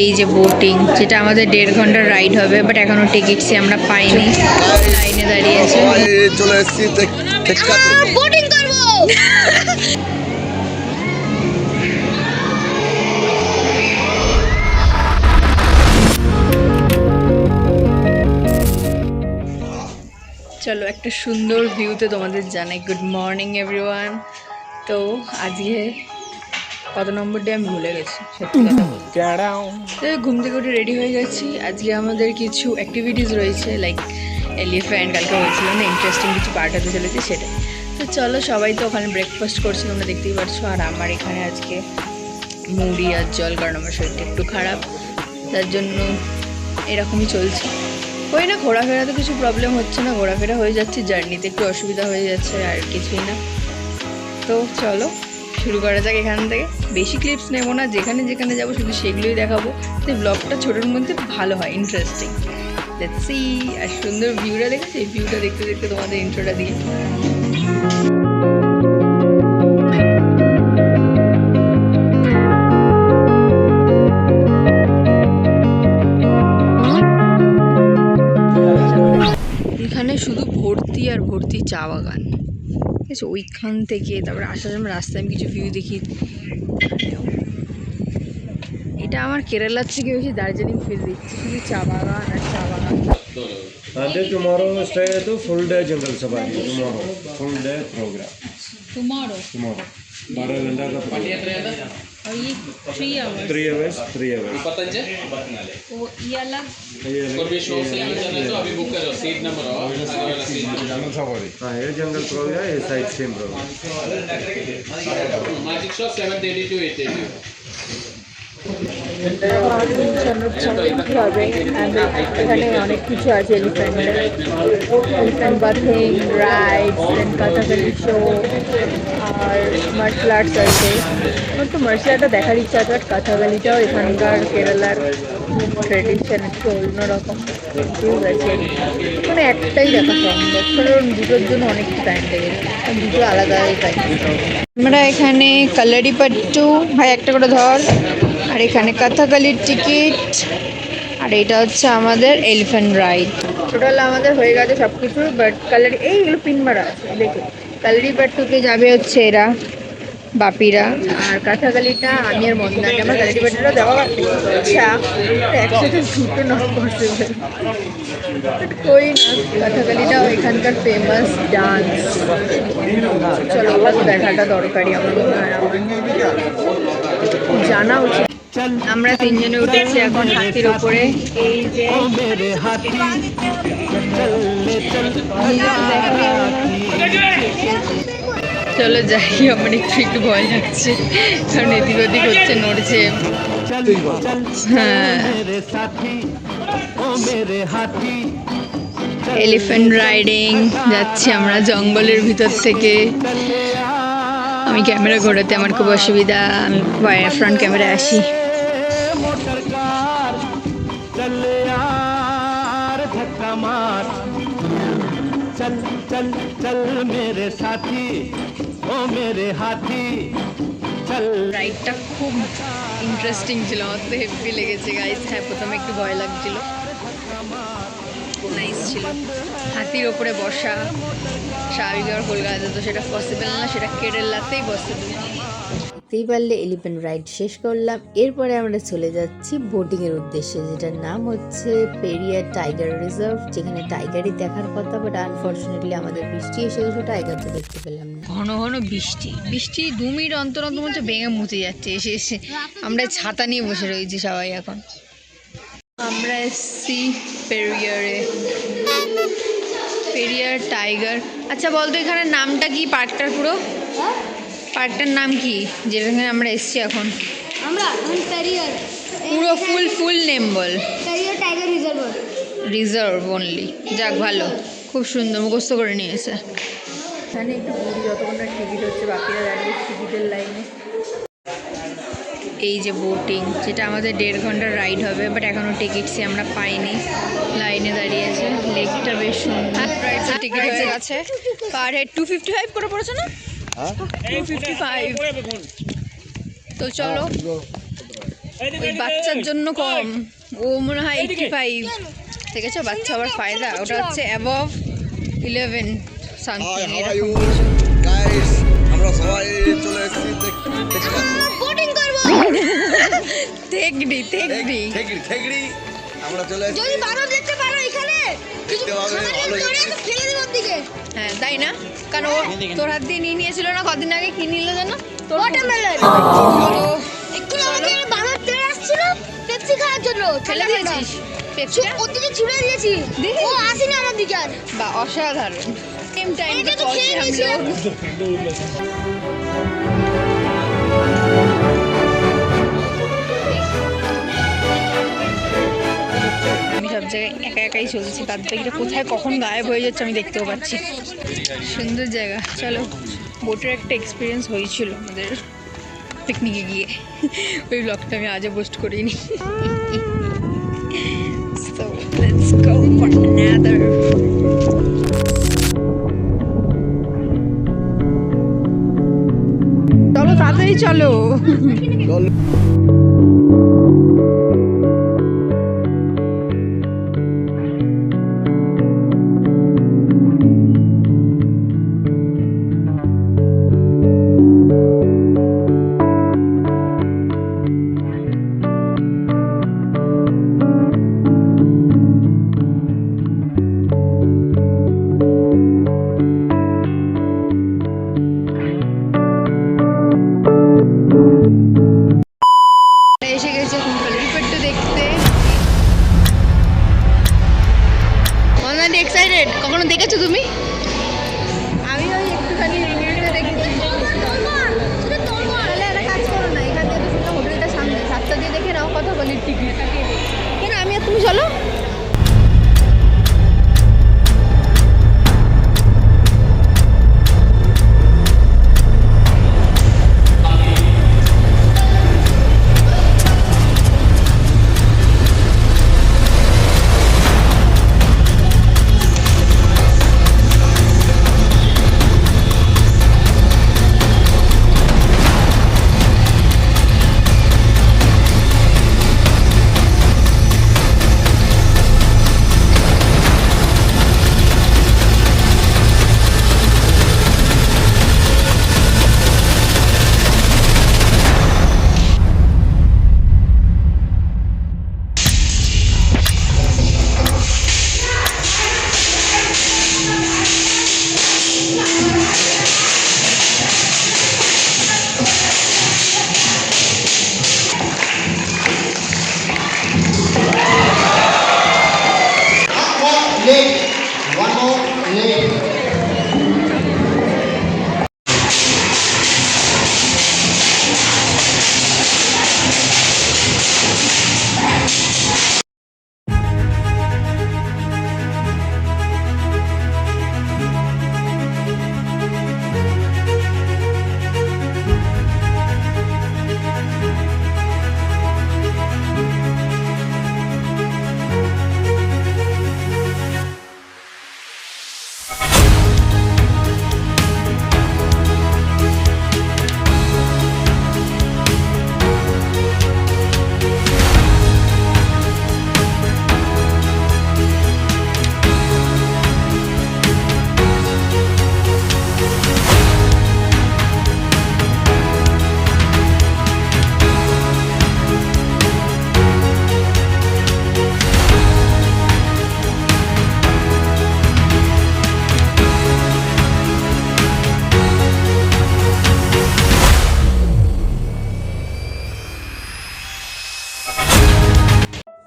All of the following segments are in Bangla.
এই যে বোটিং, যেটা আমাদের 1.5 ঘন্টার রাইড হবে, বাট এখনো টিকিটসই আমরা পাইনি, লাইনে দাঁড়িয়েছে। চলে এসেছি বোটিং করবো। চলো একটা সুন্দর ভিউতে তোমাদের জানাই গুড মর্নিং এভরিওয়ান। তো আজকে কত নম্বর ডে আমি ভুলে গেছি, সত্যি কথা বলতে। তো ঘুম থেকে উঠে রেডি হয়ে গেছি। আজকে আমাদের কিছু অ্যাক্টিভিটিস রয়েছে, লাইক এলিফ্যান্ট, কালকে হয়েছিল না, ইন্টারেস্টিং কিছু পার্ট হতে চলেছে সেটা। তো চলো, সবাই তো ওখানে ব্রেকফাস্ট করছে, তোমরা দেখতেই পাচ্ছ। আর আমার এখানে আজকে মুড়ি আর জল, কারণ আমার শরীরটা একটু খারাপ, তার জন্য এরকমই চলছে। ওই না, ঘোরাফেরা তো কিছু প্রবলেম হচ্ছে না, ঘোরাফেরা হয়ে যাচ্ছে, জার্নিতে একটু অসুবিধা হয়ে যাচ্ছে, আর কিছুই না। তো চলো শুরু করা যাক এখান থেকে। বেশি ক্লিপস নেবো না, যেখানে যেখানে যাবো শুধু সেগুলোই দেখাবো, তো ব্লগটা ছোটোর মধ্যে ভালো হয়, ইন্টারেস্টিং। Let's see. আর সুন্দর ভিউটা দেখেছি, এই ভিউটা দেখতে দেখতে তোমাদের ইন্ট্রোটা দিই। এখানে শুধু ভর্তি আর ভর্তি চা বাগান, ঠিক আছে। ওইখান থেকে তারপরে আসার সময় রাস্তায় আমি কিছু ভিউ দেখি। এটা আমার কেরালার থেকে বেশি দার্জিলিং ফিল দিচ্ছে, শুধু চা বাগান আর চা বাগান। Until tomorrow, stay to full day jungle safari. Tomorrow, full day program. Tomorrow 12 घंटा का program. और ये 3 hours 3 hours, 3 hours. वो ये अलग। हाँ, ये जंगल प्रोग्राम, ये sightseeing program. Magic show 7:30 to 8:30. এখানে অনেক কিছু আছে, elephant bathing, rides, Kathakali show আর মার্শাল আর্টস আছে। আমার তো মার্শাল আর্টটা দেখার ইচ্ছা আছে, বাট কাথাকালিটাও এখানকার কেরালার ট্রেডিশন একটু অন্যরকম আছে। মানে একটাই দেখা সম্ভব, কারণ দুটোর জন্য অনেক টাইম লেগেছে, দুটো আলাদাই টাইম। আমরা এখানে কালারিপাট্টু, ভাই একটা করে ধর, আর এখানে কাথাকালির টিকিট, আর এটা হচ্ছে আমাদের এলিফ্যান্ট রাইড। টোটাল আমাদের হয়ে গেছে সব কিছু, বাট কালারি এইগুলো পিন মারা আছে দেখে। কালারিপাট্টুতে যাবে হচ্ছে এরা বাপিরা, আর কাথাকালিটা আমি আর মন্দাকে। আমার কালারিপাট্টুটা দেওয়া আচ্ছা, একসাথে দুটো নট পসিবল, কই না। কাথাকালিটাও এখানকার ফেমাস ডান্স। চলো ওটা তো দেখাটা দরকারি, আমার মনে হয়, আমার জানা উচিত। আমরা তিনজনে উঠেছি এখন হাতির উপরে। এই যে চলো যাই, আমার একটু ভয় লাগছে, কারণ এদিক ওদিক হচ্ছে, নড়ছে। হ্যাঁ, এলিফ্যান্ট রাইডিং যাচ্ছি আমরা জঙ্গলের ভিতর থেকে। আমি ক্যামেরা ঘোরাতে আমার খুব অসুবিধা, আমি ফ্রন্ট ক্যামেরায় আসি। चल चल चल मेरे साथी ओ मेरे हाथी चल। রাইডটা খুব ইন্টারেস্টিং ছিল, আমার তো হেভি লেগেছে গাইস। হ্যাঁ, প্রথমে একটু ভয় লাগছিল, নাইস ছিল। হাতির ওপরে বসা স্বাভাবিক, আর কলকাতাতে তো সেটা পসিবল না, সেটা কেরালাতেই পসিবল। দেখতেই পারলে এলিফ্যান্ট রাইড শেষ করলাম। এরপরে আমরা চলে যাচ্ছি বোটিংয়ের উদ্দেশ্যে, যেটার নাম হচ্ছে পেরিয়ার টাইগার রিজার্ভ, যেখানে টাইগারই দেখার কথা, বাট আনফর্চুনেটলি আমাদের বৃষ্টি এসে গেছে, টাইগার তো দেখতে পেলাম না। ঘন ঘন বৃষ্টি 2 মিনিট অন্তর অন্তর মধ্যে ভেঙে মুতে যাচ্ছে এসে এসে। আমরা ছাতা নিয়ে বসে রয়েছি সবাই এখন। আমরা এসছি পেরিয়ার টাইগার। আচ্ছা বলতো এখানে নামটা কি পার্কটার? পুরো পার্কটার নাম কি যেখানে আমরা এসছি এখন? আমরা পুরো ফুল নেম বল। Periyar tiger reserve only. যাক, ভালো, খুব সুন্দর, মুখস্থ করে নিয়েছে। এখানে একটু ঘুরি, যতক্ষণ না টিকিট হচ্ছে, বাকিরা দাঁড়িয়ে টিকিটের লাইনে। এই যে বোটিং, যেটা আমাদের 1.5 ঘন্টার রাইড হবে, বাট এখনও টিকিটসই আমরা পাইনি, লাইনে দাঁড়িয়েছে। লেকটা বেশ সুন্দর। রাইডসের টিকিট হয়ে গেছে, পার হেড 255 করে পড়েছে না? 255। তো চলো ওই বাচ্চার জন্য কম, ও মনে হয় 85। ঠিক আছে, বাচ্চা আবার ফায়দা, ওটা হচ্ছে অ্যাবভ 11 সামথিং এরকম কিছু। গাইস আমরা সবাই চলে এসেছি বোটিং করব। থেগড়ি ঠেকড়ি আমরা চলে এসেছি। যদি বানর দেখতে পারো এখানে দেখতে পাবে, ভালো তোরে তো ফেলে দেব দিকে। হ্যাঁ তাই না, কারণ ও তোর হাত দিয়ে নিয়ে নিয়েছিল না কদিন আগে, কি নিল জানো? তোর ওয়াটারমেলন। তো একটু আগে বানর তেড়ে আসছিল পেপসি খাওয়ার জন্য, ফেলে দিয়েছিস পেপসিটা? ওর দিকে ছুড়ে দিয়েছি, দেখি। ও আসেনি আমার দিকে আর। বা অসাধারণ। সেম টাইম এটা তো চলছে খেয়ে हम নিয়েছে। लोग। আমি সব জায়গায় একা একাই চলছি, তার দিকে কোথায় কখন গায়েব হয়ে যাচ্ছে আমি দেখতেও পাচ্ছি। সুন্দর জায়গা। চলো, বোটের একটা এক্সপিরিয়েন্স হয়েছিল আমাদের পিকনিকে গিয়ে, ওই ব্লগটা আমি আজও পোস্ট করিনি। So let's go for another. চলো তাড়াতাড়ি চলো। এসে গেছে এখন হেলিপ্যাডটা দেখতে। অনলাইন এক্সাইটেড, কখনো দেখেছো তুমি? আমি ওই একটুখানি রিভিউটা দেখেছি। তাহলে একটা কাজ করো না, এখান থেকে তো হোটেলটা সামনে, 7টা দিয়ে দেখে নাও, কথা বলি টিকিট কেন, আমি আর তুমি চলো।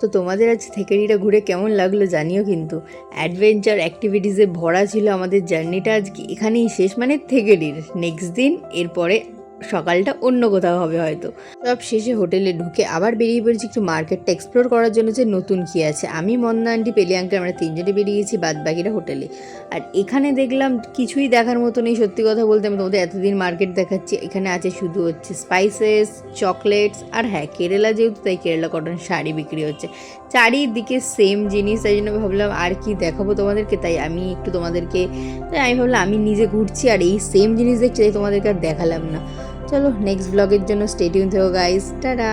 তো তোমাদের আজ থেকেড়িটা ঘুরে কেমন লাগলো জানিও কিন্তু। অ্যাডভেঞ্চার অ্যাক্টিভিটিসে ভরা ছিল আমাদের জার্নিটা। আজকে এখানেই শেষ, মানে থেকেড়ির নেক্সট দিন এরপরে সকালটা অন্য কোথাও হবে হয়তো। সব শেষে হোটেলে ঢুকে আবার বেরিয়ে পড়েছি একটু মার্কেটটা এক্সপ্লোর করার জন্য, যে নতুন কী আছে। আমি, মন্দা আন্টি, পেলি আঙ্কেল, আমরা 3জনে বেরিয়ে গেছি, বাদ বাকিরা হোটেলে। আর এখানে দেখলাম কিছুই দেখার মতো নেই, সত্যি কথা বলতে। আমি তোমাদের এতদিন মার্কেট দেখাচ্ছি, এখানে আছে শুধু হচ্ছে স্পাইসেস, চকলেটস, আর হ্যাঁ কেরালা যেহেতু তাই কেরালা কটন শাড়ি বিক্রি হচ্ছে চারিদিকে সেম জিনিস। তাই জন্য ভাবলাম আর কি দেখাবো তোমাদেরকে, তাই আমি ভাবলাম আমি নিজে ঘুরছি আর এই সেম জিনিস দেখছি, তাই তোমাদেরকে আর দেখালাম না। চলো নেক্সট ব্লগের জন্য স্টে টিউন থেকো গাইস, টাটা।